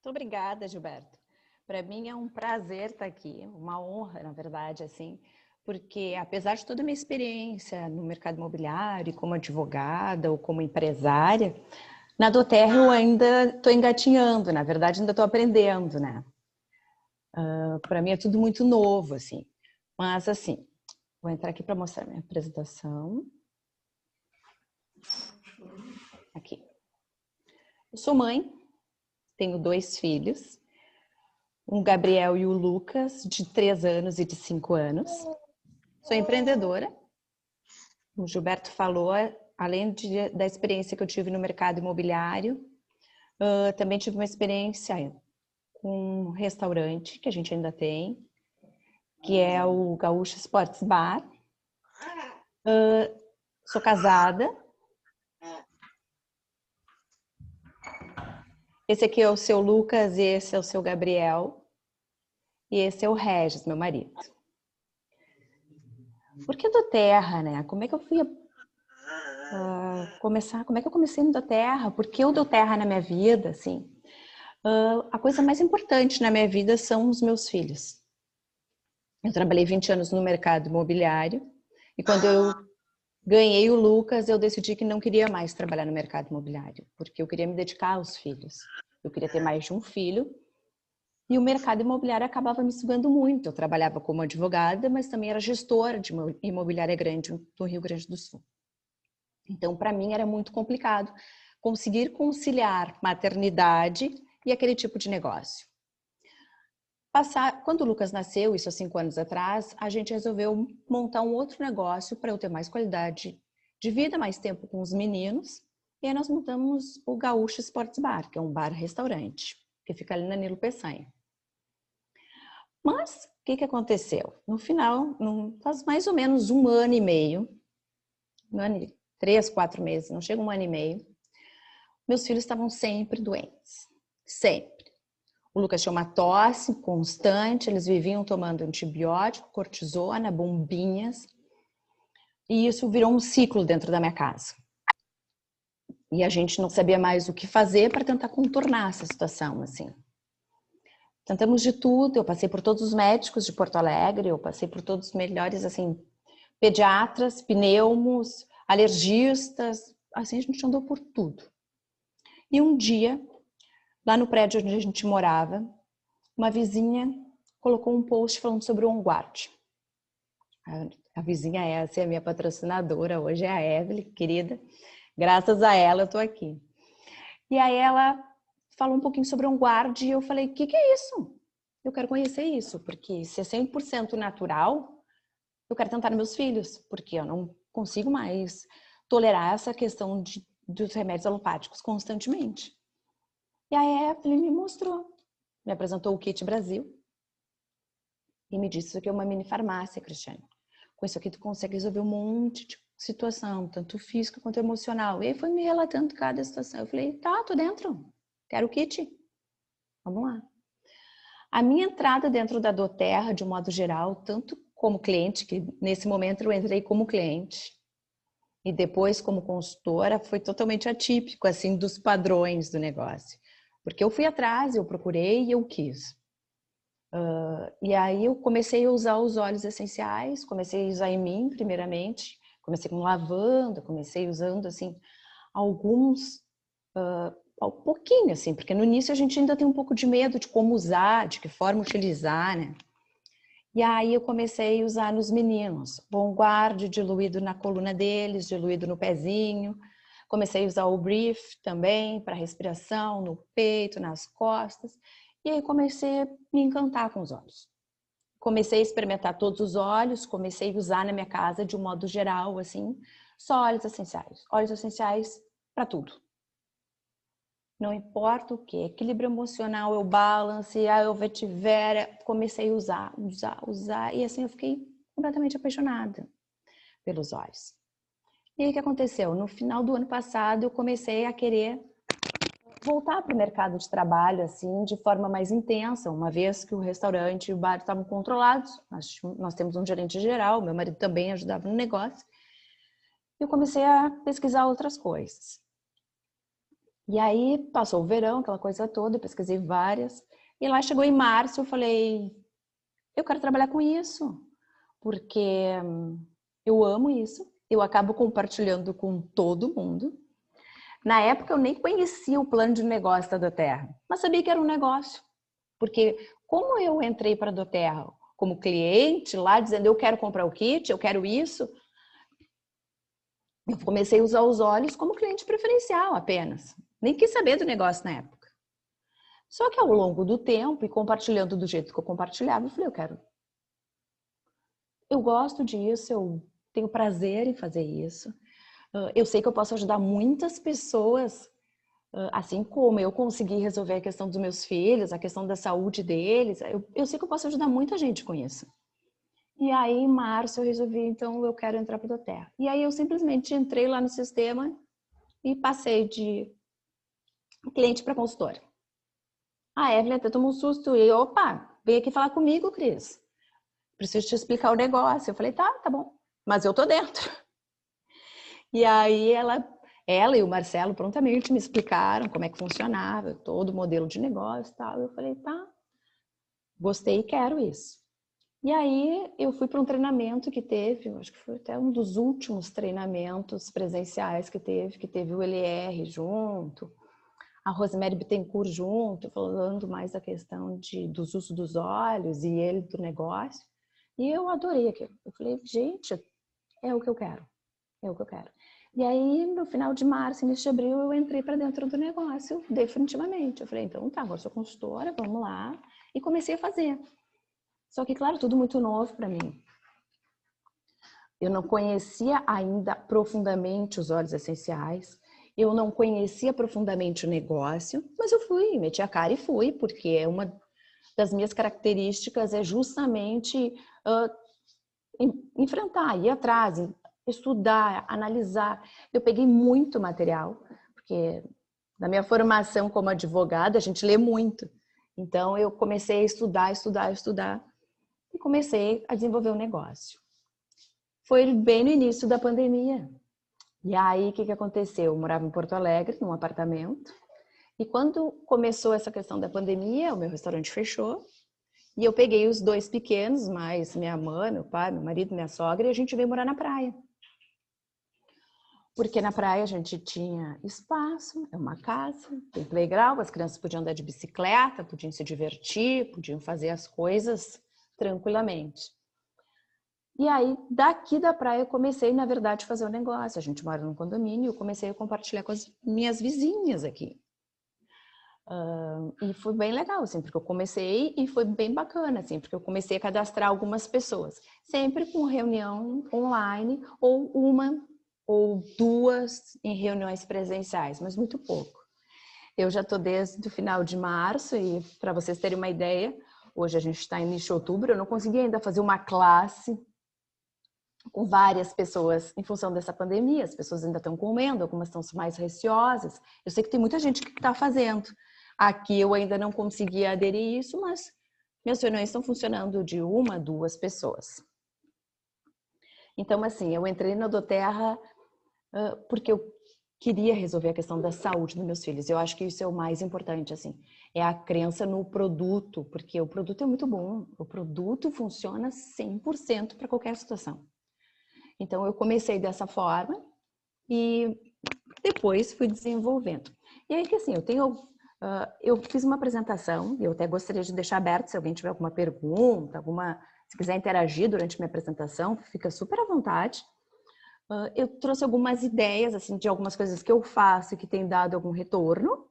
Muito obrigada, Gilberto. Para mim é um prazer estar aqui, uma honra, na verdade, assim, porque apesar de toda a minha experiência no mercado imobiliário, como advogada ou como empresária, na doTERRA eu ainda estou engatinhando, na verdade ainda estou aprendendo, né? Para mim é tudo muito novo, assim. Mas, assim, vou entrar aqui para mostrar minha apresentação. Aqui. Eu sou mãe, tenho 2 filhos, o Gabriel e o Lucas, de 3 anos e de 5 anos. Sou empreendedora. O Gilberto falou, além da experiência que eu tive no mercado imobiliário, também tive uma experiência com um restaurante, que a gente ainda tem, que é o Gaúcho Sports Bar. Sou casada. Esse aqui é o seu Lucas e esse é o seu Gabriel. E esse é o Regis, meu marido. Por que doTERRA, né? Como é que eu fui começar? Como é que eu comecei no doTERRA? Por que o doTERRA na minha vida, assim? A coisa mais importante na minha vida são os meus filhos. Eu trabalhei 20 anos no mercado imobiliário e quando eu ganhei o Lucas, eu decidi que não queria mais trabalhar no mercado imobiliário, porque eu queria me dedicar aos filhos. Eu queria ter mais de um filho e o mercado imobiliário acabava me sugando muito. Eu trabalhava como advogada, mas também era gestora de uma imobiliária grande do Rio Grande do Sul. Então, para mim, era muito complicado conseguir conciliar maternidade e aquele tipo de negócio. Quando o Lucas nasceu, isso há 5 anos atrás, a gente resolveu montar um outro negócio para eu ter mais qualidade de vida, mais tempo com os meninos. E aí nós montamos o Gaúcho Sports Bar, que é um bar-restaurante, que fica ali na Nilo Peçanha. Mas, o que aconteceu? No final, faz mais ou menos 1 ano e meio, 3, 4 meses, não chega 1 ano e meio, meus filhos estavam sempre doentes, sempre. O Lucas tinha uma tosse constante, eles viviam tomando antibiótico, cortisona, bombinhas, e isso virou um ciclo dentro da minha casa. E a gente não sabia mais o que fazer para tentar contornar essa situação, assim. Tentamos de tudo, eu passei por todos os médicos de Porto Alegre, eu passei por todos os melhores, assim, pediatras, pneumos, alergistas, assim, a gente andou por tudo. E um dia, lá no prédio onde a gente morava, uma vizinha colocou um post falando sobre o OnGuard. A vizinha essa é a minha patrocinadora, hoje é a Evelyn, querida. Graças a ela eu tô aqui. E aí ela falou um pouquinho sobre o OnGuard e eu falei, o que é isso? Eu quero conhecer isso, porque se é 100% natural, eu quero tentar nos meus filhos, porque eu não consigo mais tolerar essa questão dos remédios alopáticos constantemente. E aí a Evelyn me mostrou, me apresentou o Kit Brasil e me disse, isso aqui é uma mini farmácia, Cristiane. Com isso aqui tu consegue resolver um monte de situação, tanto física quanto emocional. E aí foi me relatando cada situação. Eu falei, tá, tô dentro, quero o kit. Vamos lá. A minha entrada dentro da doTERRA, de um modo geral, tanto como cliente, que nesse momento eu entrei como cliente, e depois como consultora, foi totalmente atípico, assim, dos padrões do negócio. Porque eu fui atrás, eu procurei e eu quis. E aí eu comecei a usar os óleos essenciais, comecei a usar em mim, primeiramente. Comecei com lavanda, comecei usando, assim, alguns, um pouquinho, assim, porque no início a gente ainda tem um pouco de medo de como usar, de que forma utilizar, né? E aí eu comecei a usar nos meninos, OnGuard diluído na coluna deles, diluído no pezinho. Comecei a usar o Brief também para respiração, no peito, nas costas. E aí comecei a me encantar com os óleos. Comecei a experimentar todos os óleos, comecei a usar na minha casa de um modo geral, assim, só óleos essenciais para tudo. Não importa o que, equilíbrio emocional, eu balance, a eu vetiver, comecei a usar, e assim eu fiquei completamente apaixonada pelos óleos. E aí o que aconteceu? No final do ano passado eu comecei a querer voltar para o mercado de trabalho assim de forma mais intensa, uma vez que o restaurante e o bar estavam controlados. Nós temos um gerente geral, meu marido também ajudava no negócio. Eu comecei a pesquisar outras coisas. E aí passou o verão, aquela coisa toda, eu pesquisei várias. E lá chegou em março, eu falei, eu quero trabalhar com isso, porque eu amo isso. Eu acabo compartilhando com todo mundo. Na época eu nem conhecia o plano de negócio da doTERRA, mas sabia que era um negócio. Porque como eu entrei para a doTERRA como cliente lá, dizendo eu quero comprar o kit, eu quero isso, eu comecei a usar os olhos como cliente preferencial apenas. Nem quis saber do negócio na época. Só que ao longo do tempo, e compartilhando do jeito que eu compartilhava, eu falei, eu gosto disso, eu tenho prazer em fazer isso. Eu sei que eu posso ajudar muitas pessoas, assim como eu consegui resolver a questão dos meus filhos, a questão da saúde deles. Eu sei que eu posso ajudar muita gente com isso. E aí, em março, eu resolvi, então, eu quero entrar para a doTERRA. E aí, eu simplesmente entrei lá no sistema e passei de cliente para consultora. A Evelyn até tomou um susto e, opa, vem aqui falar comigo, Cris. Preciso te explicar o negócio. Eu falei, tá bom, mas eu tô dentro. E aí, ela e o Marcelo prontamente me explicaram como é que funcionava, todo o modelo de negócio e tal. Eu falei, tá, gostei e quero isso. E aí eu fui para um treinamento que teve, acho que foi até um dos últimos treinamentos presenciais que teve o LR junto, a Rosemary Bittencourt junto, falando mais da questão dos usos dos olhos e ele do negócio. E eu adorei aquilo. Eu falei, gente, é o que eu quero, é o que eu quero. E aí, no final de março, início de abril, eu entrei para dentro do negócio, definitivamente. Eu falei, então tá, agora sou consultora, vamos lá. E comecei a fazer. Só que, claro, tudo muito novo para mim. Eu não conhecia ainda profundamente os óleos essenciais, eu não conhecia profundamente o negócio, mas eu fui, meti a cara e fui, porque é uma das minhas características é justamente enfrentar, ir atrás, estudar, analisar. Eu peguei muito material, porque na minha formação como advogada, a gente lê muito. Então, eu comecei a estudar e comecei a desenvolver um negócio. Foi bem no início da pandemia. E aí, o que aconteceu? Eu morava em Porto Alegre, num apartamento. E quando começou essa questão da pandemia, o meu restaurante fechou. E eu peguei os dois pequenos, mais minha mãe, meu pai, meu marido, minha sogra, e a gente veio morar na praia. Porque na praia a gente tinha espaço, é uma casa, tem playground, as crianças podiam andar de bicicleta, podiam se divertir, podiam fazer as coisas tranquilamente. E aí, daqui da praia, eu comecei, na verdade, a fazer um negócio. A gente mora num condomínio, eu comecei a compartilhar com as minhas vizinhas aqui. E foi bem legal, assim, porque eu comecei e foi bem bacana, assim, porque eu comecei a cadastrar algumas pessoas, sempre com reunião online, ou uma ou duas em reuniões presenciais, mas muito pouco. Eu já estou desde o final de março e, para vocês terem uma ideia, hoje a gente está em início de outubro, eu não consegui ainda fazer uma classe com várias pessoas em função dessa pandemia. As pessoas ainda estão comendo, algumas estão mais receosas. Eu sei que tem muita gente que está fazendo. Aqui eu ainda não consegui aderir a isso, mas minhas reuniões estão funcionando de uma, duas pessoas. Então, assim, eu entrei na doTERRA porque eu queria resolver a questão da saúde dos meus filhos. Eu acho que isso é o mais importante, assim. É a crença no produto, porque o produto é muito bom. O produto funciona 100% para qualquer situação. Então, eu comecei dessa forma e depois fui desenvolvendo. E aí que assim, eu fiz uma apresentação, e eu até gostaria de deixar aberto se alguém tiver alguma pergunta, se quiser interagir durante minha apresentação, fica super à vontade. Eu trouxe algumas ideias, assim, de algumas coisas que eu faço e que tem dado algum retorno,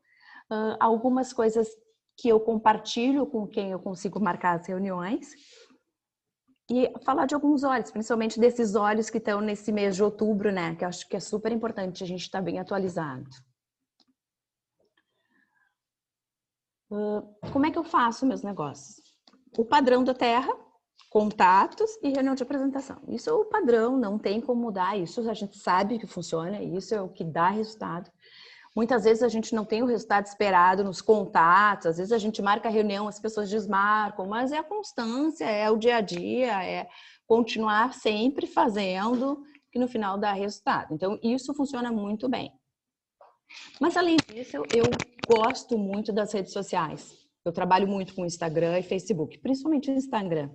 algumas coisas que eu compartilho com quem eu consigo marcar as reuniões, e falar de alguns óleos, principalmente desses óleos que estão nesse mês de outubro, né? Que eu acho que é super importante a gente estar bem atualizado. Como é que eu faço meus negócios? O padrão da Terra, contatos e reunião de apresentação. Isso é o padrão, não tem como mudar. Isso a gente sabe que funciona, isso é o que dá resultado. Muitas vezes a gente não tem o resultado esperado nos contatos, às vezes a gente marca a reunião, as pessoas desmarcam, mas é a constância, é o dia a dia, é continuar sempre fazendo, que no final dá resultado. Então, isso funciona muito bem. Mas além disso, eu gosto muito das redes sociais. Eu trabalho muito com Instagram e Facebook, principalmente o Instagram.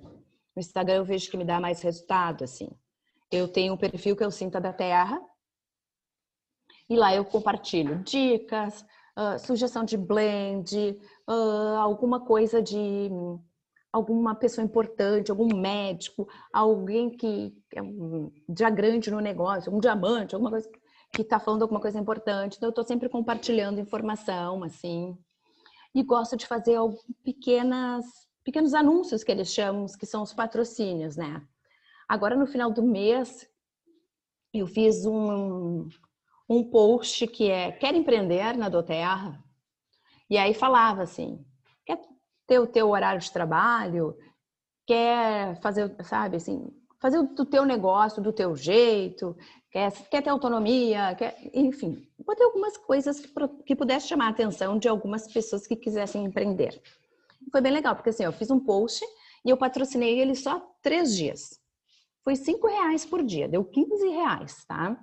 No Instagram eu vejo que me dá mais resultado, assim. Eu tenho um perfil que é o Cinta da Terra, e lá eu compartilho dicas, sugestão de blend, alguma coisa de alguma pessoa importante, algum médico, alguém que é já grande no negócio, um diamante, alguma coisa que está falando alguma coisa importante. Então eu estou sempre compartilhando informação, assim. E gosto de fazer pequenos anúncios que eles chamam, que são os patrocínios, né? Agora no final do mês eu fiz um post que é Quer empreender na Doterra? E aí falava assim, quer ter o teu horário de trabalho, quer fazer, sabe, assim, fazer do teu negócio do teu jeito, quer ter autonomia, enfim, botei algumas coisas que pudesse chamar a atenção de algumas pessoas que quisessem empreender. Foi bem legal, porque assim, eu fiz um post e eu patrocinei ele só 3 dias. Foi R$5 por dia, deu R$15, tá?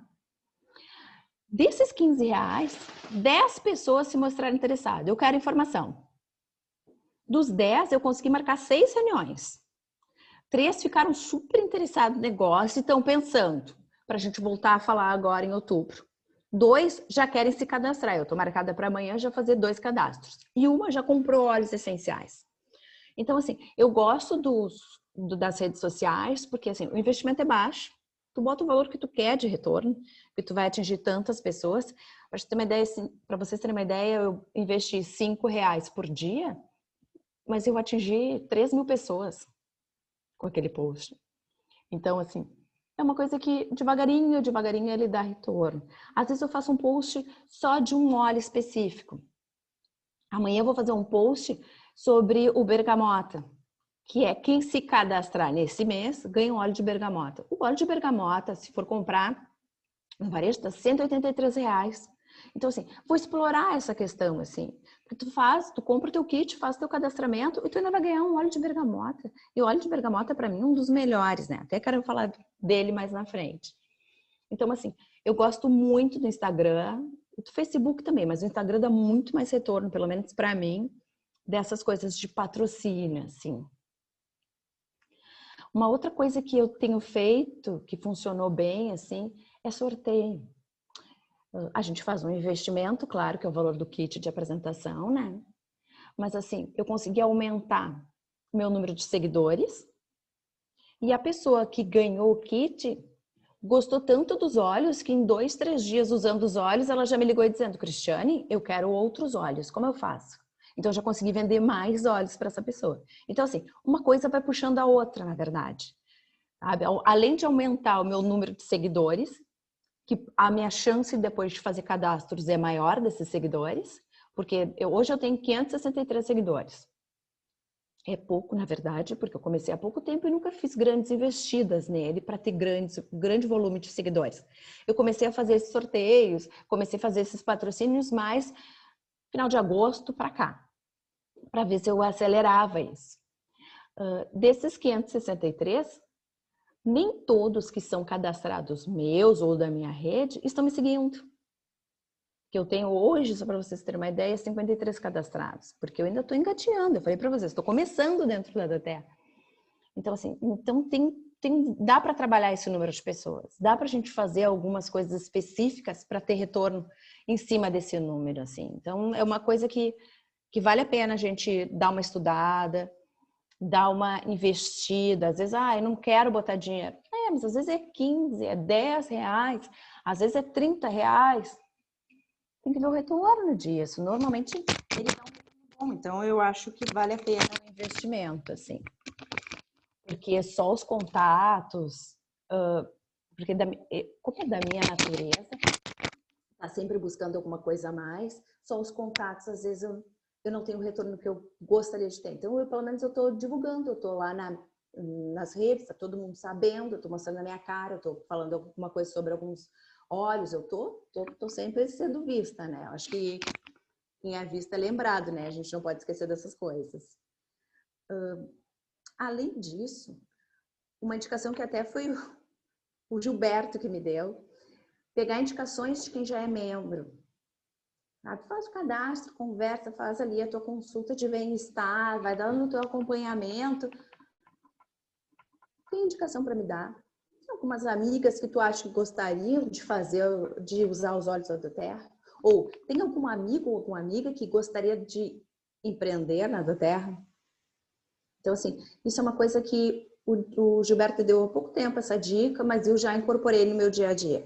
Desses R$15, 10 pessoas se mostraram interessadas. Eu quero informação. Dos 10, eu consegui marcar 6 reuniões. 3 ficaram super interessados no negócio e estão pensando para a gente voltar a falar agora em outubro. 2 já querem se cadastrar. Eu estou marcada para amanhã já fazer 2 cadastros. E uma já comprou óleos essenciais. Então, assim, eu gosto das redes sociais, porque assim, o investimento é baixo. Tu bota o valor que tu quer de retorno, que tu vai atingir tantas pessoas. Para vocês terem uma ideia, eu investi R$5 por dia, mas eu atingi 3.000 pessoas com aquele post. Então, assim, é uma coisa que devagarinho ele dá retorno. Às vezes eu faço um post só de um óleo específico. Amanhã eu vou fazer um post sobre o bergamota, que é quem se cadastrar nesse mês ganha um óleo de bergamota. O óleo de bergamota, se for comprar no varejo, está R$183. Então, assim, vou explorar essa questão, assim. Tu compra o teu kit, faz teu cadastramento e tu ainda vai ganhar um óleo de bergamota. E o óleo de bergamota, para mim, é um dos melhores, né? Até quero falar dele mais na frente. Então, assim, eu gosto muito do Instagram, do Facebook também, mas o Instagram dá muito mais retorno, pelo menos para mim, dessas coisas de patrocínio, assim. Uma outra coisa que eu tenho feito, que funcionou bem, assim, é sorteio. A gente faz um investimento, claro, que é o valor do kit de apresentação, né? Mas assim, eu consegui aumentar meu número de seguidores e a pessoa que ganhou o kit gostou tanto dos óleos que em 2, 3 dias usando os óleos, ela já me ligou dizendo, Cristiane, eu quero outros óleos, como eu faço? Então eu já consegui vender mais óleos para essa pessoa. Então assim, uma coisa vai puxando a outra, na verdade. Sabe? Além de aumentar o meu número de seguidores, que a minha chance depois de fazer cadastros é maior desses seguidores, porque hoje eu tenho 563 seguidores. É pouco, na verdade, porque eu comecei há pouco tempo e nunca fiz grandes investidas nele para ter grande volume de seguidores. Eu comecei a fazer esses sorteios, comecei a fazer esses patrocínios mais final de agosto para cá, para ver se eu acelerava isso. Desses 563, nem todos que são cadastrados meus ou da minha rede estão me seguindo. Que eu tenho hoje, só para vocês terem uma ideia, 53 cadastrados, porque eu ainda estou engateando, eu falei para vocês, estou começando dentro da Terra. Então, assim, dá para trabalhar esse número de pessoas, dá para a gente fazer algumas coisas específicas para ter retorno em cima desse número, assim. Então, é uma coisa que vale a pena a gente dar uma estudada, dar uma investida. Às vezes, eu não quero botar dinheiro. Mas às vezes é 15, é 10 reais, às vezes é 30 reais. Tem que ver o retorno disso. Normalmente ele dá um retorno bom, então eu acho que vale a pena o investimento, assim. Porque só os contatos, porque como é da minha natureza, tá sempre buscando alguma coisa a mais, só os contatos, às vezes eu não tenho o retorno que eu gostaria de ter. Então, pelo menos eu estou divulgando, eu estou lá nas redes, tá todo mundo sabendo, eu estou mostrando a minha cara, eu estou falando alguma coisa sobre alguns óleos, eu tô sempre sendo vista, né? Eu acho que quem é visto é lembrado, né? A gente não pode esquecer dessas coisas. Além disso, uma indicação que até foi o Gilberto que me deu, pegar indicações de quem já é membro. Tá? Tu faz o cadastro, conversa, faz ali a tua consulta de bem-estar, vai dando o teu acompanhamento. Tem indicação para me dar? Tem algumas amigas que tu acha que gostariam de fazer, de usar os óleos da doTERRA? Ou tem algum amigo ou alguma amiga que gostaria de empreender na doTERRA? Então, assim, isso é uma coisa que o Gilberto deu há pouco tempo, essa dica, mas eu já incorporei no meu dia a dia.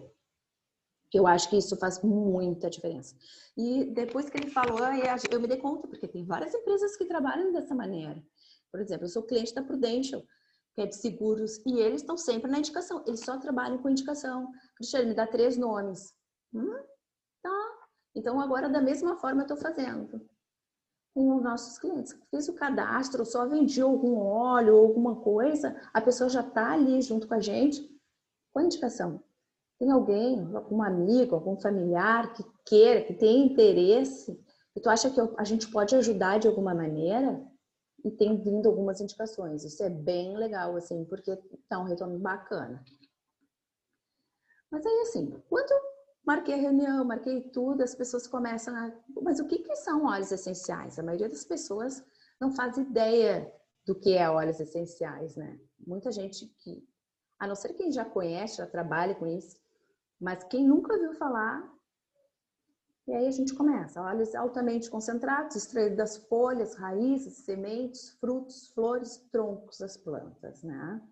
Eu acho que isso faz muita diferença. E depois que ele falou, eu me dei conta, porque tem várias empresas que trabalham dessa maneira. Por exemplo, eu sou cliente da Prudential, que é de seguros, e eles estão sempre na indicação. Eles só trabalham com indicação. Cristiane, me dá 3 nomes. Tá. Então, agora, da mesma forma, eu estou fazendo com os nossos clientes. Fiz o cadastro, só vendi algum óleo ou alguma coisa, a pessoa já está ali junto com a gente com a indicação. Tem alguém, algum amigo, algum familiar que queira, que tenha interesse, e tu acha que a gente pode ajudar de alguma maneira? E tem vindo algumas indicações. Isso é bem legal, assim, porque tá um retorno bacana. Mas aí, assim, quando eu marquei a reunião, marquei tudo, as pessoas começam a... Mas o que são óleos essenciais? A maioria das pessoas não faz ideia do que é óleos essenciais, né? Muita gente que... A não ser quem já conhece, já trabalha com isso, mas quem nunca ouviu falar... E aí a gente começa. Óleos altamente concentrados, extraídos das folhas, raízes, sementes, frutos, flores, troncos das plantas, né?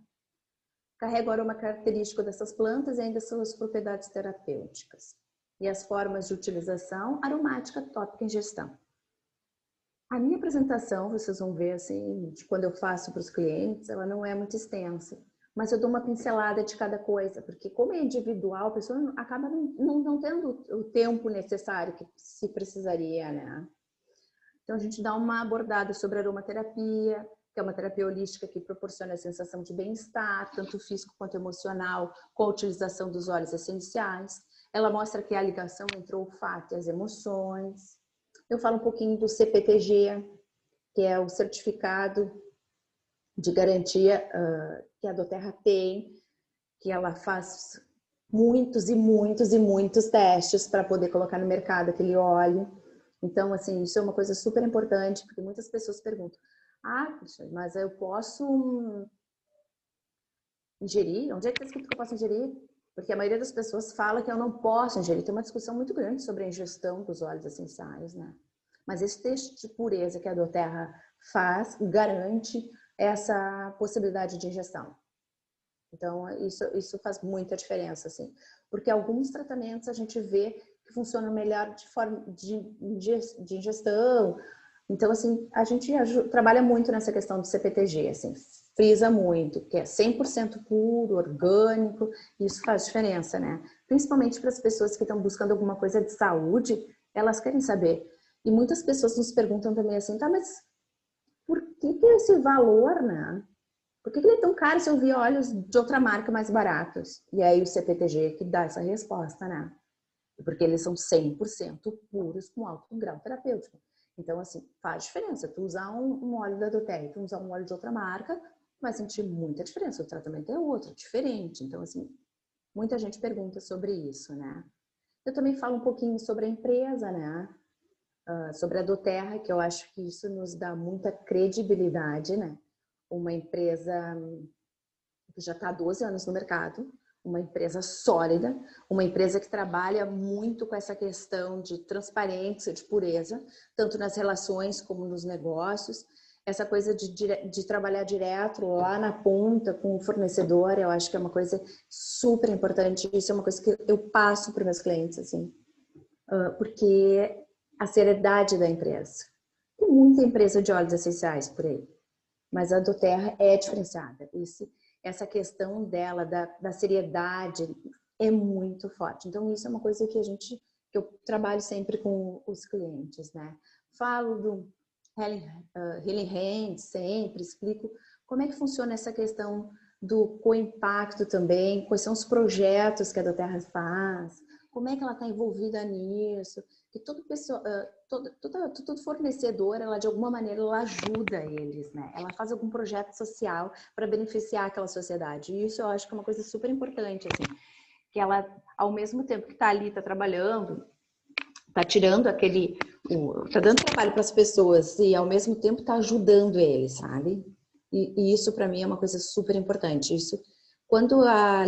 Carrega o aroma característico dessas plantas e ainda suas propriedades terapêuticas. E as formas de utilização, aromática, tópica e ingestão. A minha apresentação, vocês vão ver assim, de quando eu faço para os clientes, ela não é muito extensa. Mas eu dou uma pincelada de cada coisa, porque como é individual, a pessoa acaba não tendo o tempo necessário que se precisaria, né? Então a gente dá uma abordada sobre aromaterapia, que é uma terapia holística que proporciona a sensação de bem-estar, tanto físico quanto emocional, com a utilização dos óleos essenciais. Ela mostra que há ligação entre o olfato e as emoções. Eu falo um pouquinho do CPTG, que é o certificado de garantia que a doTERRA tem, que ela faz muitos e muitos e muitos testes para poder colocar no mercado aquele óleo. Então, assim, isso é uma coisa super importante, porque muitas pessoas perguntam, mas eu posso ingerir? Onde é que está escrito que eu posso ingerir? Porque a maioria das pessoas fala que eu não posso ingerir. Tem uma discussão muito grande sobre a ingestão dos óleos essenciais, né? Mas esse teste de pureza que a doTERRA faz garante essa possibilidade de ingestão. Então, isso faz muita diferença, assim. Porque alguns tratamentos a gente vê que funcionam melhor de forma de ingestão. Então, assim, a gente trabalha muito nessa questão do CPTG, assim, frisa muito, que é 100% puro, orgânico, e isso faz diferença, né? Principalmente para as pessoas que estão buscando alguma coisa de saúde, elas querem saber. E muitas pessoas nos perguntam também assim, tá, mas por que esse valor, né? Por que ele é tão caro se eu vi óleos de outra marca mais baratos? E aí o CPTG que dá essa resposta, né? Porque eles são 100% puros com alto grau terapêutico. Então, assim, faz diferença. Tu usar um óleo da doTERRA e tu usar um óleo de outra marca, vai sentir muita diferença. O tratamento é outro, diferente. Então, assim, muita gente pergunta sobre isso, né? Eu também falo um pouquinho sobre a empresa, né? Sobre a doTERRA, que eu acho que isso nos dá muita credibilidade, né? Uma empresa que já está há 12 anos no mercado, uma empresa sólida, uma empresa que trabalha muito com essa questão de transparência, de pureza, tanto nas relações como nos negócios. Essa coisa de trabalhar direto lá na ponta com o fornecedor, eu acho que é uma coisa super importante. Isso é uma coisa que eu passo para os meus clientes, assim, porque a seriedade da empresa. Tem muita empresa de óleos essenciais por aí, mas a doTERRA é diferenciada. Essa questão dela, da seriedade, é muito forte. Então, isso é uma coisa que eu trabalho sempre com os clientes, né? Falo do Healing Hands sempre, explico como é que funciona essa questão do co-impacto também, quais são os projetos que a doTERRA faz, como é que ela está envolvida nisso, que todo fornecedor, ela de alguma maneira ela ajuda eles, né? Ela faz algum projeto social para beneficiar aquela sociedade. E isso eu acho que é uma coisa super importante, assim, que ela, ao mesmo tempo que está ali, está trabalhando tá tirando tá dando trabalho para as pessoas e ao mesmo tempo tá ajudando eles, sabe? E isso para mim é uma coisa super importante. Isso, quando a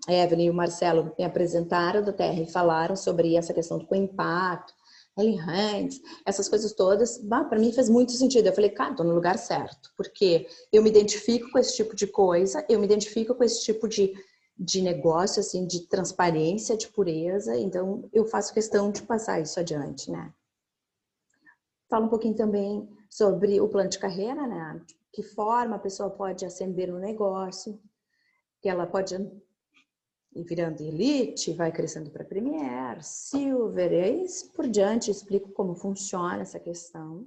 Evelyn e o Marcelo me apresentaram da Terra e falaram sobre essa questão do impacto, Ellen Hanks, essas coisas todas, para mim fez muito sentido. Eu falei, cara, tô no lugar certo, porque eu me identifico com esse tipo de coisa, eu me identifico com esse tipo de negócio, assim, de transparência, de pureza, então eu faço questão de passar isso adiante, né? Falo um pouquinho também sobre o plano de carreira, né? De que forma a pessoa pode ascender no negócio, que ela pode ir virando elite, vai crescendo para Premier, Silver, e aí por diante explico como funciona essa questão,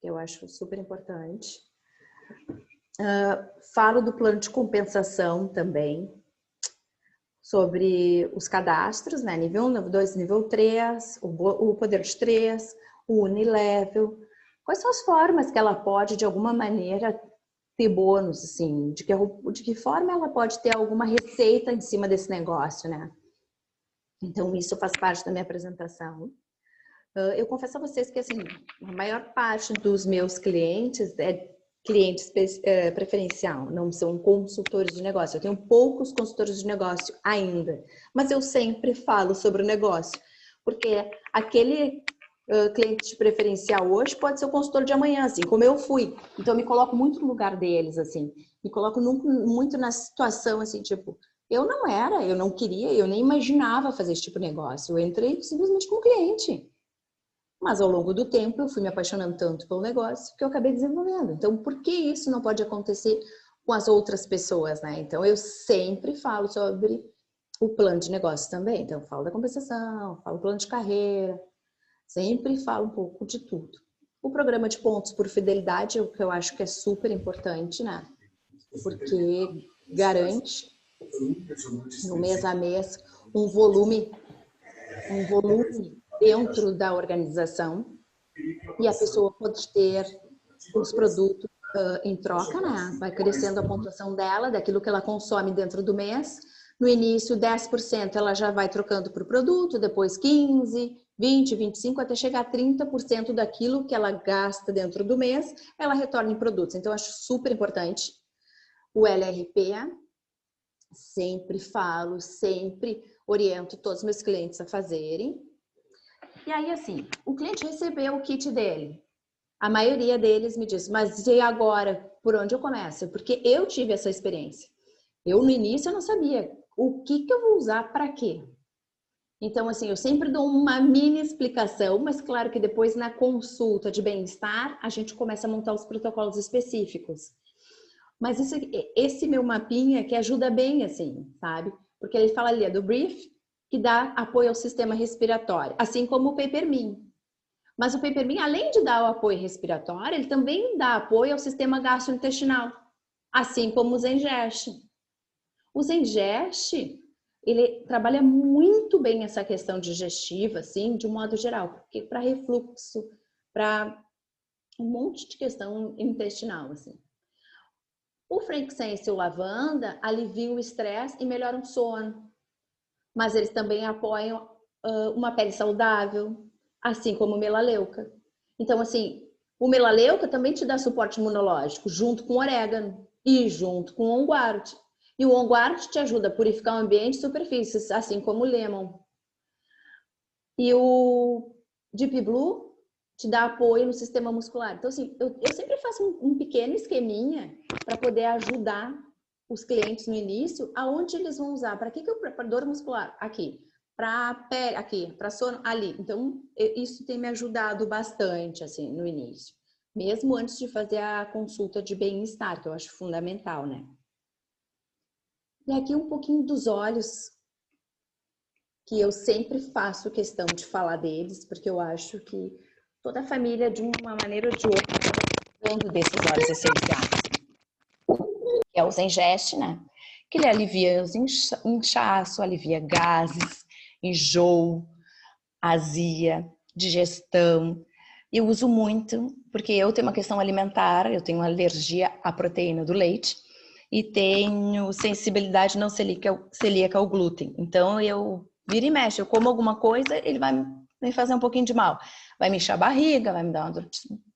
que eu acho super importante. Falo do plano de compensação também, sobre os cadastros, né? Nível 1, nível 2, nível 3, o poder de 3, o unilevel. Quais são as formas que ela pode, de alguma maneira, ter bônus, assim? De que forma ela pode ter alguma receita em cima desse negócio, né? Então, isso faz parte da minha apresentação. Eu confesso a vocês que, assim, a maior parte dos meus clientes é cliente preferencial, não são consultores de negócio. Eu tenho poucos consultores de negócio ainda, mas eu sempre falo sobre o negócio, porque aquele cliente preferencial hoje pode ser o consultor de amanhã, assim, como eu fui. Então, eu me coloco muito no lugar deles, assim, me coloco muito na situação, assim, tipo, eu não queria, eu nem imaginava fazer esse tipo de negócio. Eu entrei simplesmente como cliente. Mas ao longo do tempo eu fui me apaixonando tanto pelo negócio que eu acabei desenvolvendo. Então, por que isso não pode acontecer com as outras pessoas, né? Então, eu sempre falo sobre o plano de negócio também. Então, eu falo da compensação, falo do plano de carreira, sempre falo um pouco de tudo. O programa de pontos por fidelidade é o que eu acho que é super importante, né? Porque garante no mês a mês um volume dentro da organização e a pessoa pode ter os produtos em troca, né? Vai crescendo a pontuação dela, daquilo que ela consome dentro do mês. No início, 10% ela já vai trocando por produto, depois 15%, 20%, 25%, até chegar a 30% daquilo que ela gasta dentro do mês, ela retorna em produtos. Então, eu acho super importante o LRP. Sempre falo, sempre oriento todos os meus clientes a fazerem. E aí, assim, o cliente recebeu o kit dele. A maioria deles me diz, mas e agora? Por onde eu começo? Porque eu tive essa experiência. Eu, no início, eu não sabia o que eu vou usar para quê. Então, assim, eu sempre dou uma mini explicação, mas claro que depois, na consulta de bem-estar, a gente começa a montar os protocolos específicos. Mas esse meu mapinha que ajuda bem, assim, sabe? Porque ele fala ali do brief, que dá apoio ao sistema respiratório, assim como o Papermin. Mas o Papermin, além de dar o apoio respiratório, ele também dá apoio ao sistema gastrointestinal, assim como o Zengest. O Zengest, ele trabalha muito bem essa questão digestiva, assim, de um modo geral, porque para refluxo, para um monte de questão intestinal, assim. O frankincense e o lavanda aliviam o estresse e melhoram o sono, mas eles também apoiam uma pele saudável, assim como o melaleuca. Então, assim, o melaleuca também te dá suporte imunológico, junto com o orégano e junto com o onguard. E o onguard te ajuda a purificar o ambiente e superfícies, assim como o lemon. E o Deep Blue te dá apoio no sistema muscular. Então, assim, eu sempre faço um pequeno esqueminha para poder ajudar os clientes no início, aonde eles vão usar. Para que eu preparo dor muscular? Aqui. Para pele, aqui. Para sono, ali. Então, isso tem me ajudado bastante, assim, no início. Mesmo antes de fazer a consulta de bem-estar, que eu acho fundamental, né? E aqui um pouquinho dos olhos, que eu sempre faço questão de falar deles, porque eu acho que toda a família, de uma maneira ou de outra, acaba precisando desses óleos essenciais. Que é o Zengest, né? Que ele alivia os inchaço, alivia gases, enjoo, azia, digestão. Eu uso muito, porque eu tenho uma questão alimentar, eu tenho alergia à proteína do leite e tenho sensibilidade não celíaca ao glúten. Então, eu vira e mexe, eu como alguma coisa, ele vai me fazer um pouquinho de mal. Vai me inchar a barriga, vai me dar uma dor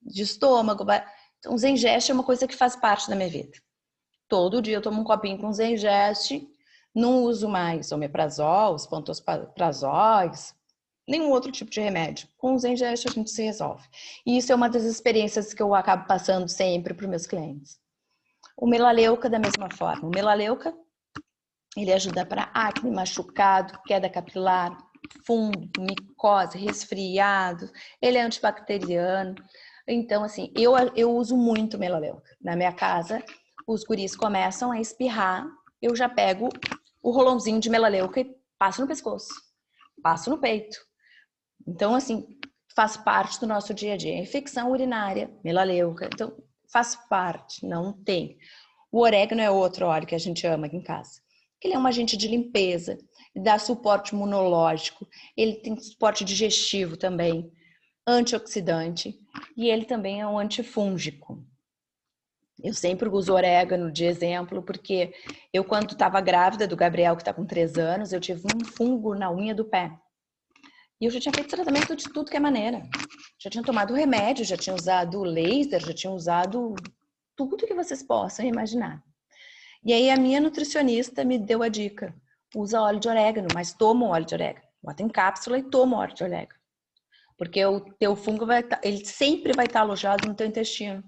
de estômago. Então, o Zengeste é uma coisa que faz parte da minha vida. Todo dia eu tomo um copinho com Zengeste, não uso mais omeprazol, os pantoprazóis, nenhum outro tipo de remédio. Com o Zengeste a gente se resolve. E isso é uma das experiências que eu acabo passando sempre para os meus clientes. O melaleuca da mesma forma. O melaleuca, ele ajuda para acne, machucado, queda capilar, fungo, micose, resfriado. Ele é antibacteriano. Então, assim, eu uso muito melaleuca. Na minha casa, os guris começam a espirrar, eu já pego o rolãozinho de melaleuca e passo no pescoço, passo no peito. Então, assim, faz parte do nosso dia a dia. Infecção urinária, melaleuca, então faz parte, não tem. O orégano é outro óleo que a gente ama aqui em casa. Ele é um agente de limpeza, dá suporte imunológico, ele tem suporte digestivo também, antioxidante, e ele também é um antifúngico. Eu sempre uso orégano de exemplo, porque eu, quando estava grávida do Gabriel, que está com 3 anos, eu tive um fungo na unha do pé. E eu já tinha feito tratamento de tudo que é maneira. Já tinha tomado remédio, já tinha usado laser, já tinha usado tudo que vocês possam imaginar. E aí a minha nutricionista me deu a dica: usa óleo de orégano, mas toma óleo de orégano. Bota em cápsula e toma óleo de orégano. Porque o teu fungo ele sempre vai estar alojado no teu intestino.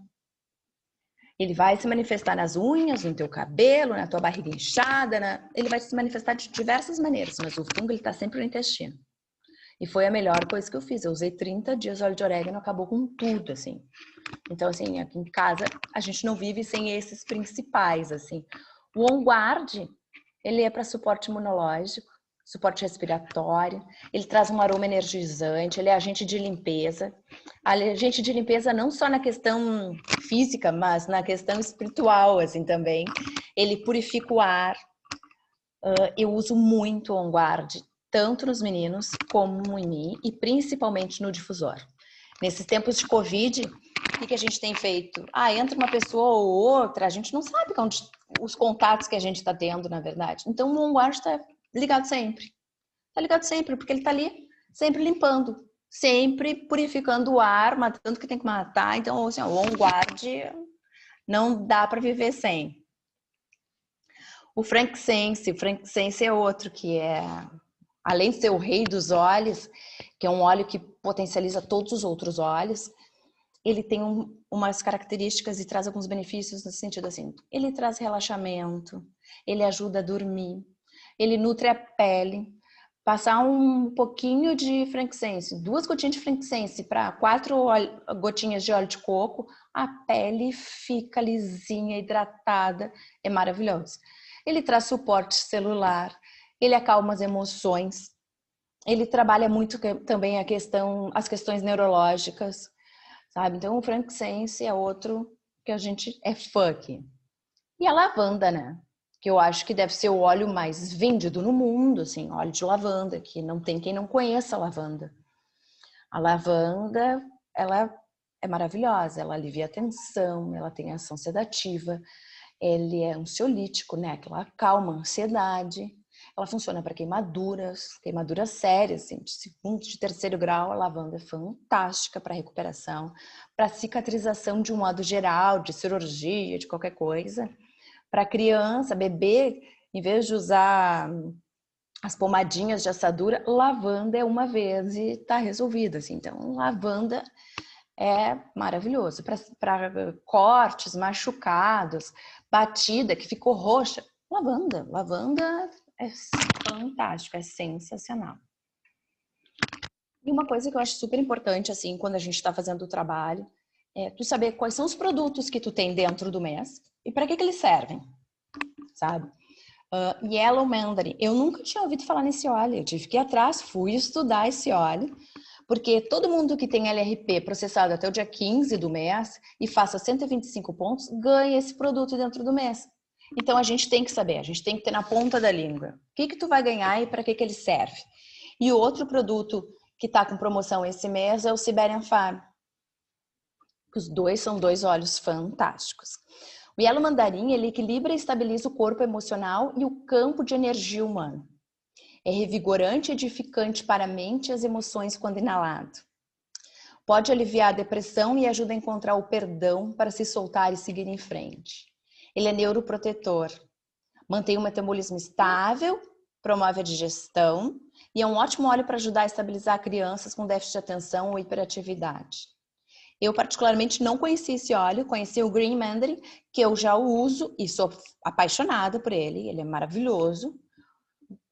Ele vai se manifestar nas unhas, no teu cabelo, na tua barriga inchada, ele vai se manifestar de diversas maneiras, mas o fungo ele está sempre no intestino. E foi a melhor coisa que eu fiz. Eu usei 30 dias óleo de orégano, acabou com tudo, assim. Então, assim, aqui em casa a gente não vive sem esses principais, assim. O On Guard, ele é para suporte imunológico, suporte respiratório, ele traz um aroma energizante, ele é agente de limpeza. Agente de limpeza não só na questão física, mas na questão espiritual, assim, também. Ele purifica o ar. Eu uso muito o On Guard, tanto nos meninos como em mim, e principalmente no difusor. Nesses tempos de Covid, o que a gente tem feito? Entra uma pessoa ou outra, a gente não sabe os contatos que a gente está tendo, na verdade. Então, o On Guard está ligado sempre. Está ligado sempre, porque ele está ali sempre limpando, sempre purificando o ar, matando o que tem que matar. Então, assim, o On Guard não dá para viver sem. O frankincense é outro que é, além de ser o rei dos óleos, que é um óleo que potencializa todos os outros óleos, ele tem umas características e traz alguns benefícios no sentido assim, ele traz relaxamento, ele ajuda a dormir, ele nutre a pele. Passar um pouquinho de frankincense, 2 gotinhas de frankincense para 4 gotinhas de óleo de coco, a pele fica lisinha, hidratada, é maravilhoso. Ele traz suporte celular, ele acalma as emoções, ele trabalha muito também as questões neurológicas, sabe? Então o frankincense é outro que a gente é fã aqui. E a lavanda, né? Que eu acho que deve ser o óleo mais vendido no mundo, assim, óleo de lavanda, que não tem quem não conheça a lavanda. A lavanda, ela é maravilhosa, ela alivia a tensão, ela tem ação sedativa, ele é ansiolítico, né? Que ela acalma a ansiedade. Ela funciona para queimaduras sérias, assim, de 2º, de 3º grau. A lavanda é fantástica para recuperação, para cicatrização de um modo geral, de cirurgia, de qualquer coisa. Para criança, bebê, em vez de usar as pomadinhas de assadura, lavanda é uma vez e está resolvido, assim. Então, lavanda é maravilhoso para cortes, machucados, batida que ficou roxa. Lavanda é fantástico, é sensacional. E uma coisa que eu acho super importante, assim, quando a gente está fazendo o trabalho, é tu saber quais são os produtos que tu tem dentro do mês e para que eles servem, sabe? Yellow Mandarin, eu nunca tinha ouvido falar nesse óleo, eu tive que ir atrás, fui estudar esse óleo, porque todo mundo que tem LRP processado até o dia 15 do mês e faça 125 pontos, ganha esse produto dentro do mês. Então a gente tem que saber, a gente tem que ter na ponta da língua o que tu vai ganhar e para que ele serve. E o outro produto que está com promoção esse mês é o Siberian Farm. Os dois são 2 óleos fantásticos. O Yellow Mandarin, ele equilibra e estabiliza o corpo emocional e o campo de energia humano. É revigorante e edificante para a mente e as emoções quando inalado. Pode aliviar a depressão e ajuda a encontrar o perdão para se soltar e seguir em frente. Ele é neuroprotetor. Mantém o metabolismo estável, promove a digestão e é um ótimo óleo para ajudar a estabilizar crianças com déficit de atenção ou hiperatividade. Eu particularmente não conheci esse óleo, conheci o Green Mandarin, que eu já uso e sou apaixonada por ele, ele é maravilhoso.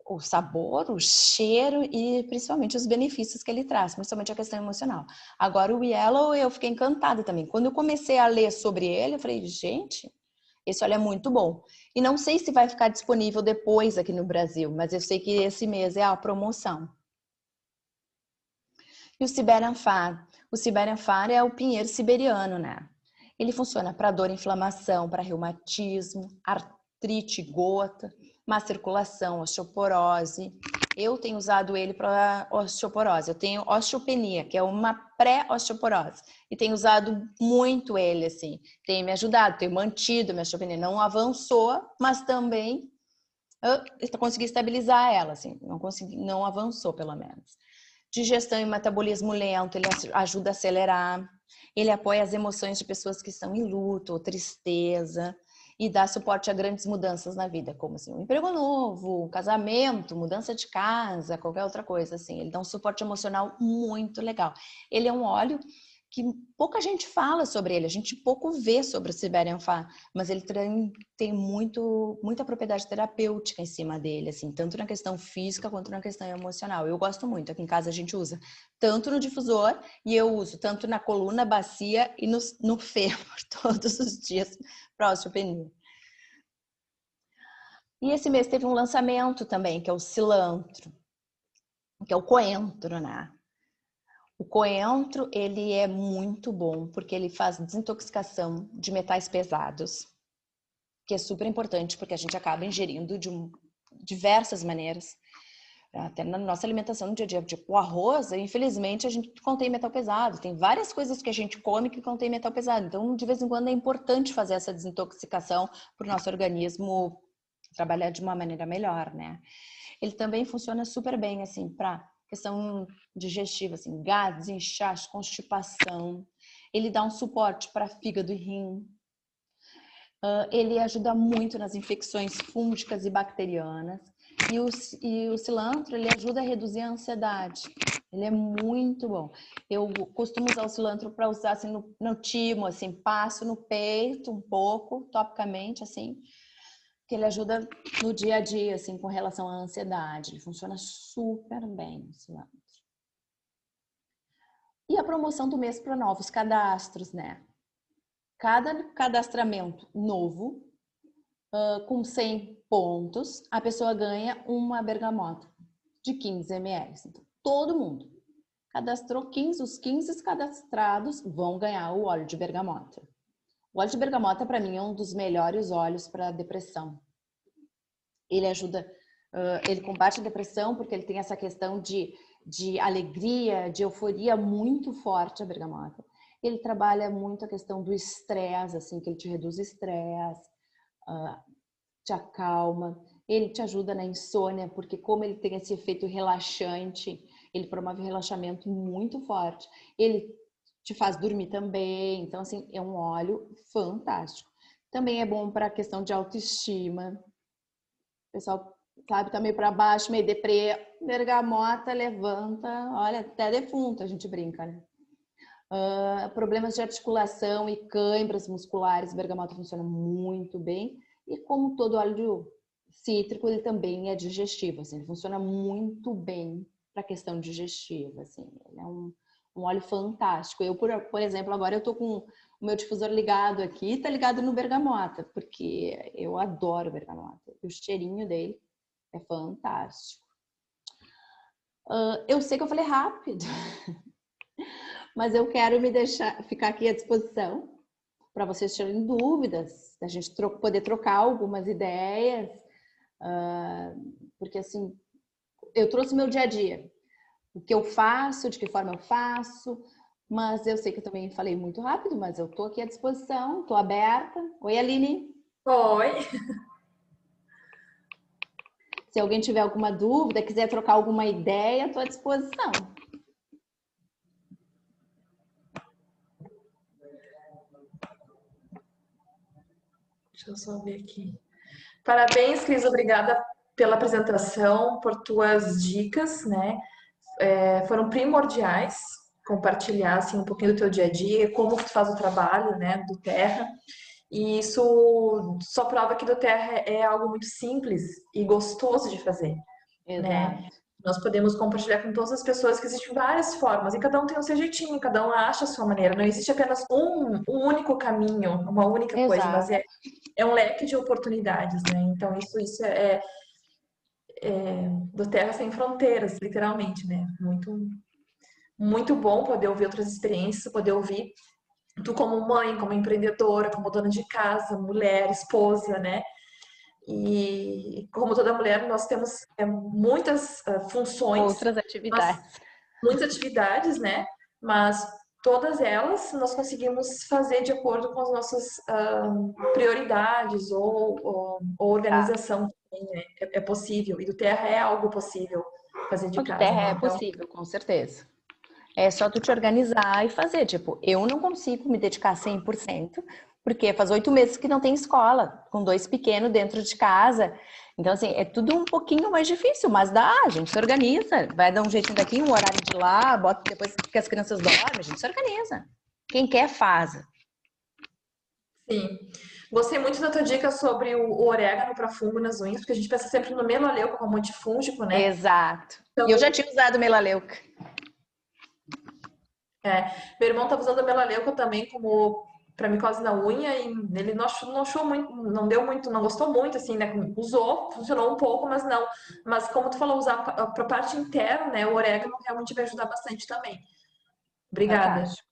O sabor, o cheiro e principalmente os benefícios que ele traz, principalmente a questão emocional. Agora o Yellow eu fiquei encantada também. Quando eu comecei a ler sobre ele, eu falei, gente, esse óleo é muito bom. E não sei se vai ficar disponível depois aqui no Brasil, mas eu sei que esse mês é a promoção. E o Siberian Far? O Siberian Far é o pinheiro siberiano, né? Ele funciona para dor, inflamação, para reumatismo, artrite, gota, má circulação, osteoporose. Eu tenho usado ele para osteoporose. Eu tenho osteopenia, que é uma pré-osteoporose. E tenho usado muito ele, assim. Tem me ajudado, tenho mantido minha osteopenia. Não avançou, mas também eu consegui estabilizar ela, assim. Não avançou, pelo menos. Digestão e metabolismo lento, ele ajuda a acelerar. Ele apoia as emoções de pessoas que estão em luto ou tristeza e dá suporte a grandes mudanças na vida, como assim, um emprego novo, um casamento, mudança de casa, qualquer outra coisa assim. Ele dá um suporte emocional muito legal. Ele é um óleo que pouca gente fala sobre ele, a gente pouco vê sobre o Siberian Far, mas ele tem muita propriedade terapêutica em cima dele, assim, tanto na questão física quanto na questão emocional. Eu gosto muito, aqui em casa a gente usa tanto no difusor e eu uso tanto na coluna, bacia e no fêmur todos os dias para osteopenia. E esse mês teve um lançamento também, que é o cilantro, que é o coentro, né? O coentro, ele é muito bom porque ele faz desintoxicação de metais pesados, que é super importante porque a gente acaba ingerindo de diversas maneiras, até na nossa alimentação no dia a dia, tipo o arroz, infelizmente a gente contém metal pesado, tem várias coisas que a gente come que contém metal pesado, então de vez em quando é importante fazer essa desintoxicação para o nosso organismo trabalhar de uma maneira melhor, né? Ele também funciona super bem, assim, para questão digestiva, assim, gases, inchaço, constipação. Ele dá um suporte para fígado e rim. Ele ajuda muito nas infecções fúngicas e bacterianas. E o cilantro, ele ajuda a reduzir a ansiedade. Ele é muito bom. Eu costumo usar o cilantro para usar assim, no timo, assim, passo no peito um pouco, topicamente, assim, que ele ajuda no dia a dia, assim, com relação à ansiedade. Ele funciona super bem, o cilantro. E a promoção do mês para novos cadastros, né? Cada cadastramento novo, com 100 pontos, a pessoa ganha uma bergamota de 15 ml. Então, todo mundo cadastrou 15, os 15 cadastrados vão ganhar o óleo de bergamota. O óleo de bergamota, para mim, é um dos melhores óleos para depressão. Ele ajuda, ele combate a depressão porque ele tem essa questão de alegria, de euforia muito forte, a bergamota. Ele trabalha muito a questão do estresse, assim, que ele te reduz o estresse, te acalma. Ele te ajuda na insônia, porque como ele tem esse efeito relaxante, ele promove um relaxamento muito forte. Ele te faz dormir também. Então, assim, é um óleo fantástico. Também é bom para a questão de autoestima. O pessoal, sabe, tá meio para baixo, meio deprê. Bergamota levanta, olha, até defunto a gente brinca, né? Problemas de articulação e câimbras musculares, bergamota funciona muito bem. E como todo óleo cítrico, ele também é digestivo, assim, ele funciona muito bem para a questão digestiva, assim, ele é um óleo fantástico. Eu, por exemplo, agora eu tô com o meu difusor ligado aqui, tá ligado no bergamota, porque eu adoro bergamota. O cheirinho dele é fantástico. Eu sei que eu falei rápido, mas eu quero ficar aqui à disposição para vocês tirarem dúvidas, a gente poder trocar algumas ideias, porque assim, eu trouxe meu dia a dia, o que eu faço, de que forma eu faço, mas eu sei que eu também falei muito rápido, mas eu tô aqui à disposição, tô aberta. Oi, Aline. Oi. Se alguém tiver alguma dúvida, quiser trocar alguma ideia, estou à disposição. Deixa eu só ver aqui. Parabéns, Cris, obrigada pela apresentação, por tuas dicas, né? Foram primordiais compartilhar assim, um pouquinho do teu dia a dia, como tu faz o trabalho, né, do Terra. E isso só prova que do Terra é algo muito simples e gostoso de fazer, né? Exato. Nós podemos compartilhar com todas as pessoas que existem várias formas e cada um tem o seu jeitinho, cada um acha a sua maneira. Não existe apenas um único caminho, uma única coisa, mas Exato. é um leque de oportunidades, né? Então isso é do Terra Sem Fronteiras, literalmente, né? Muito bom poder ouvir outras experiências, poder ouvir tu como mãe, como empreendedora, como dona de casa, mulher, esposa, né? E como toda mulher, nós temos muitas funções, Outras nós, atividades. muitas atividades, né? Mas todas elas nós conseguimos fazer de acordo com as nossas prioridades ou Tá. organização também, né? É possível. E do Terra é algo possível fazer de O do casa, terra né? é Então, possível, com certeza. É só tu te organizar e fazer. Tipo, eu não consigo me dedicar 100%, porque faz 8 meses que não tem escola, com 2 pequenos dentro de casa. Então, assim, é tudo um pouquinho mais difícil, mas dá, a gente se organiza. Vai dar um jeitinho daqui, um horário de lá, bota depois que as crianças dormem, a gente se organiza. Quem quer, faz. sim. Gostei muito da tua dica sobre o orégano para fungo nas unhas, porque a gente pensa sempre no melaleuca como antifúngico, né? Exato. E eu já Então, tinha usado melaleuca. meu irmão estava usando a melaleuca também como para micose na unha e ele não achou muito, não deu muito, não gostou muito, assim, né? Usou, funcionou um pouco, mas não. Mas como tu falou, usar para parte interna, né? O orégano realmente vai ajudar bastante também. Obrigada. Fantástico.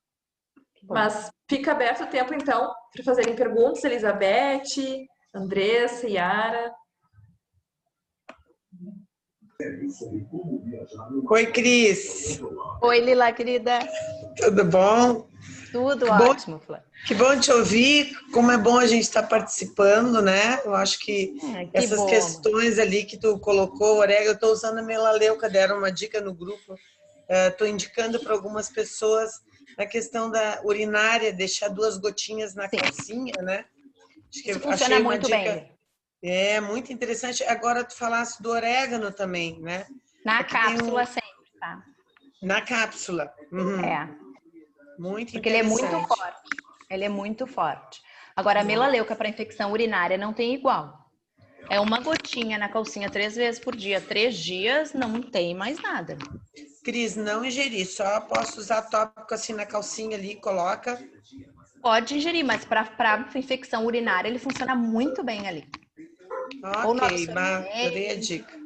Que bom. Mas fica aberto o tempo, então, para fazerem perguntas, Elizabeth, Andressa, Yara. Oi, Cris. Oi, Lila, querida. Tudo bom? Tudo Que bom, ótimo, Flávia. que bom te ouvir. Como é bom a gente estar participando, né? Eu acho que Que essas bom, amor. questões ali que tu colocou, orégano, eu estou usando a melaleuca, deram uma dica no grupo. Estou indicando para algumas pessoas na questão da urinária, deixar 2 gotinhas na Sim, calcinha, né? Acho que isso eu funciona achei uma muito dica bem. muito interessante. Agora tu falasse do orégano também, né? Na Aqui tem cápsula sempre, tá? na cápsula. Uhum. É, Muito porque ele é muito interessante. forte. Ele é muito forte. Agora, a melaleuca para infecção urinária não tem igual. É uma gotinha na calcinha 3 vezes por dia. 3 dias, não tem mais nada. Cris, não ingerir, só posso usar tópico assim na calcinha ali, coloca. Pode ingerir, mas para infecção urinária ele funciona muito bem ali. Ou no Ok, adorei a absorvente, dica.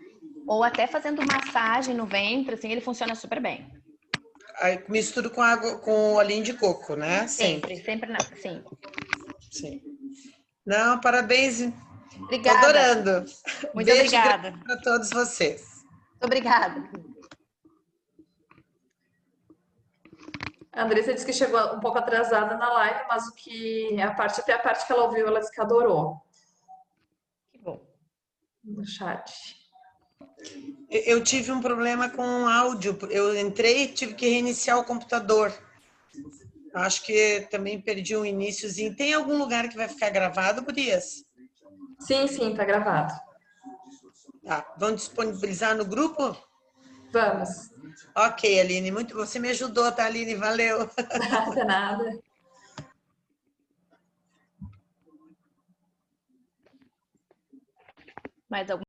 ou até fazendo massagem no ventre, assim, ele funciona super bem. Aí misturo com água, com olhinho de coco, né? Sempre. Sempre, sempre, sim. Sim. Não, parabéns. Tô Obrigada. adorando. Muito Beijo grande obrigada. para todos vocês. Muito obrigada. A Andressa disse que chegou um pouco atrasada na live, mas até a parte que ela ouviu, ela disse que adorou Que bom. no chat. Eu tive um problema com o áudio. Eu entrei e tive que reiniciar o computador. Acho que também perdi um iniciozinho. Tem algum lugar que vai ficar gravado, Gurias? Sim, tá gravado. Tá. Vão disponibilizar no grupo? Vamos. Ok, Aline. Você me ajudou, tá, Aline? Valeu. Nada, nada. Mais alguma